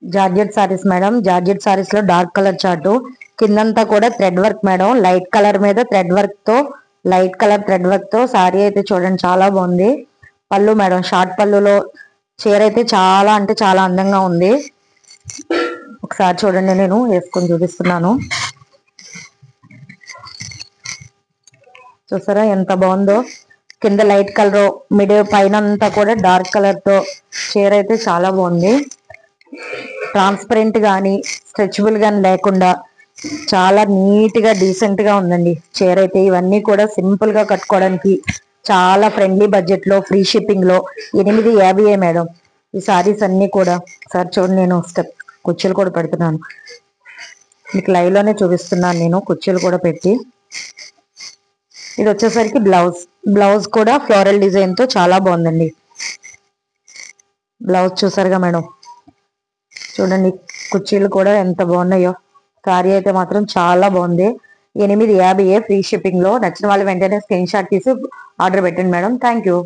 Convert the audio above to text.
Georgette saris madam. Georgette saris లో dark colour chart, కిందంతా కూడా thread work madam. Light colour మీద థ్రెడ్ వర్క్ తో, లైట్ కలర్ థ్రెడ్ వర్క్ తో సారీ అయితే చూడండి చాలా బాగుంది. పళ్ళు మేడం, షార్ట్ పళ్ళులో చీర అయితే చాలా అంటే చాలా అందంగా ఉంది. ఒకసారి చూడండి, నేను వేసుకొని చూపిస్తున్నాను. చూసారా ఎంత బాగుందో. కింద లైట్ కలర్, మిడిల్ పైన అంతా కూడా డార్క్ కలర్ తో చీర అయితే చాలా బాగుంది. ట్రాన్స్పరెంట్ గానీ స్ట్రెచబుల్ గానీ లేకుండా చాలా నీట్ గా డీసెంట్ గా ఉందండి చీర అయితే. ఇవన్నీ కూడా సింపుల్ గా కట్టుకోవడానికి చాలా ఫ్రెండ్లీ బడ్జెట్ లో, ఫ్రీ షిప్పింగ్ లో 850 మేడం ఈ సారీస్ అన్ని కూడా. సార్ చూడండి, నేను స్టెప్ కుర్చీలు కూడా పెడుతున్నాను మీకు, లైవ్ లోనే చూపిస్తున్నాను నేను కుర్చీలు కూడా పెట్టి. ఇది వచ్చేసరికి బ్లౌజ్. బ్లౌజ్ కూడా ఫ్లోరల్ డిజైన్ తో చాలా బాగుందండి. బ్లౌజ్ చూసారుగా మేడం. చూడండి కుర్చీలు కూడా ఎంత బాగున్నాయో. సారీ అయితే మాత్రం చాలా బాగుంది. 850 ఫ్రీ షిప్పింగ్ లో. నచ్చిన వాళ్ళు వెంటనే స్క్రీన్ షాట్ తీసి ఆర్డర్ పెట్టండి మేడం. Thank you.